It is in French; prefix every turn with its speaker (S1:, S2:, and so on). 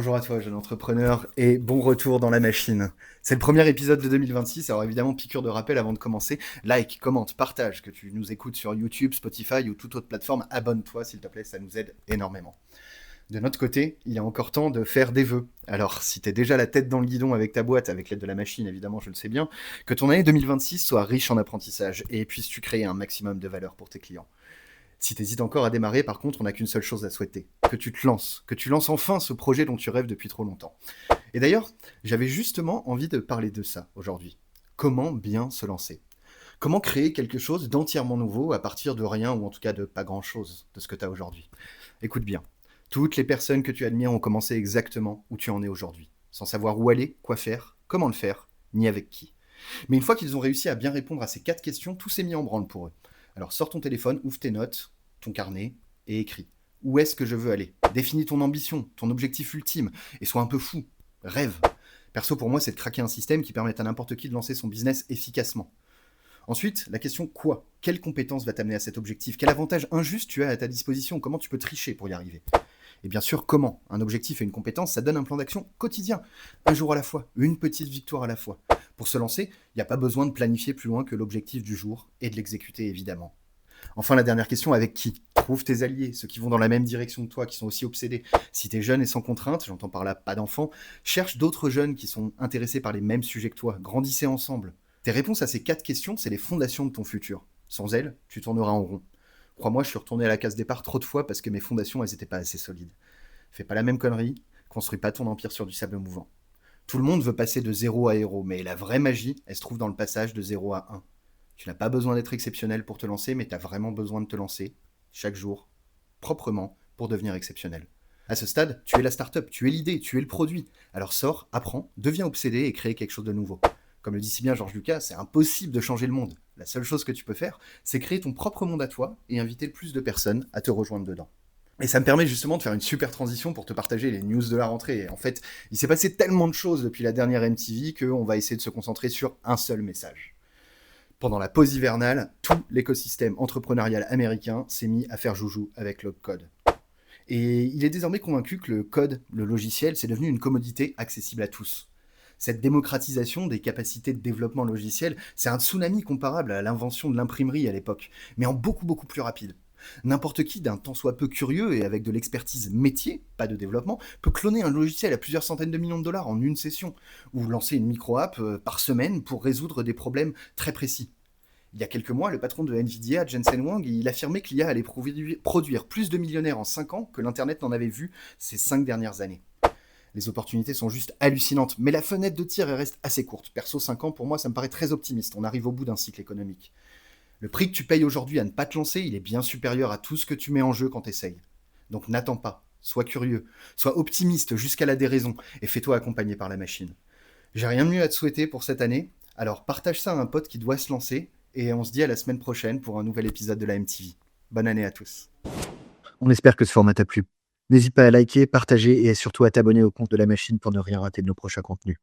S1: Bonjour à toi, jeune entrepreneur, et bon retour dans la machine. C'est le premier épisode de 2026, alors évidemment, piqûre de rappel avant de commencer. Like, commente, partage, que tu nous écoutes sur YouTube, Spotify ou toute autre plateforme, abonne-toi s'il te plaît, ça nous aide énormément. De notre côté, il est encore temps de faire des vœux. Alors, si t'es déjà la tête dans le guidon avec ta boîte, avec l'aide de la machine, évidemment, je le sais bien, que ton année 2026 soit riche en apprentissage et puisses-tu créer un maximum de valeur pour tes clients. Si t'hésites encore à démarrer, par contre, on n'a qu'une seule chose à souhaiter. Que tu te lances. Que tu lances enfin ce projet dont tu rêves depuis trop longtemps. Et d'ailleurs, j'avais justement envie de parler de ça aujourd'hui. Comment bien se lancer? Comment créer quelque chose d'entièrement nouveau à partir de rien ou en tout cas de pas grand-chose de ce que tu as aujourd'hui? Écoute bien. Toutes les personnes que tu admires ont commencé exactement où tu en es aujourd'hui. Sans savoir où aller, quoi faire, comment le faire, ni avec qui. Mais une fois qu'ils ont réussi à bien répondre à ces 4 questions, tout s'est mis en branle pour eux. Alors sors ton téléphone, ouvre tes notes, ton carnet et écris. Où est-ce que je veux aller? Définis ton ambition, ton objectif ultime, et sois un peu fou. Rêve. Perso, pour moi, c'est de craquer un système qui permette à n'importe qui de lancer son business efficacement. Ensuite, la question quoi? Quelle compétence va t'amener à cet objectif? Quel avantage injuste tu as à ta disposition? Comment tu peux tricher pour y arriver? Et bien sûr, comment? Un objectif et une compétence, ça donne un plan d'action quotidien. Un jour à la fois, une petite victoire à la fois. Pour se lancer, il n'y a pas besoin de planifier plus loin que l'objectif du jour et de l'exécuter évidemment. Enfin, la dernière question, avec qui? Trouve tes alliés, ceux qui vont dans la même direction que toi, qui sont aussi obsédés. Si t'es jeune et sans contrainte, j'entends par là pas d'enfants, cherche d'autres jeunes qui sont intéressés par les mêmes sujets que toi. Grandissez ensemble. Tes réponses à ces 4 questions, c'est les fondations de ton futur. Sans elles, tu tourneras en rond. Crois-moi, je suis retourné à la case départ trop de fois parce que mes fondations, elles étaient pas assez solides. Fais pas la même connerie, construis pas ton empire sur du sable mouvant. Tout le monde veut passer de zéro à héros, mais la vraie magie, elle se trouve dans le passage de zéro à un. Tu n'as pas besoin d'être exceptionnel pour te lancer, mais tu as vraiment besoin de te lancer, chaque jour, proprement, pour devenir exceptionnel. À ce stade, tu es la start-up, tu es l'idée, tu es le produit. Alors sors, apprends, deviens obsédé et crée quelque chose de nouveau. Comme le dit si bien Georges Lucas, c'est impossible de changer le monde. La seule chose que tu peux faire, c'est créer ton propre monde à toi et inviter le plus de personnes à te rejoindre dedans. Et ça me permet justement de faire une super transition pour te partager les news de la rentrée. Et en fait, il s'est passé tellement de choses depuis la dernière MTV qu'on va essayer de se concentrer sur un seul message. Pendant la pause hivernale, tout l'écosystème entrepreneurial américain s'est mis à faire joujou avec le code. Et il est désormais convaincu que le code, le logiciel, c'est devenu une commodité accessible à tous. Cette démocratisation des capacités de développement logiciel, c'est un tsunami comparable à l'invention de l'imprimerie à l'époque, mais en beaucoup plus rapide. N'importe qui, d'un tant soit peu curieux et avec de l'expertise métier, pas de développement, peut cloner un logiciel à plusieurs centaines de millions de dollars en une session, ou lancer une micro-app par semaine pour résoudre des problèmes très précis. Il y a quelques mois, le patron de Nvidia, Jensen Huang, il affirmait que l'IA allait produire plus de millionnaires en 5 ans que l'Internet n'en avait vu ces 5 dernières années. Les opportunités sont juste hallucinantes, mais la fenêtre de tir elle reste assez courte. Perso, 5 ans, pour moi, ça me paraît très optimiste. On arrive au bout d'un cycle économique. Le prix que tu payes aujourd'hui à ne pas te lancer, il est bien supérieur à tout ce que tu mets en jeu quand tu essayes. Donc n'attends pas, sois curieux, sois optimiste jusqu'à la déraison et fais-toi accompagner par la machine. J'ai rien de mieux à te souhaiter pour cette année, alors partage ça à un pote qui doit se lancer et on se dit à la semaine prochaine pour un nouvel épisode de la MTV. Bonne année à tous.
S2: On espère que ce format t'a plu. N'hésite pas à liker, partager et surtout à t'abonner au compte de la machine pour ne rien rater de nos prochains contenus.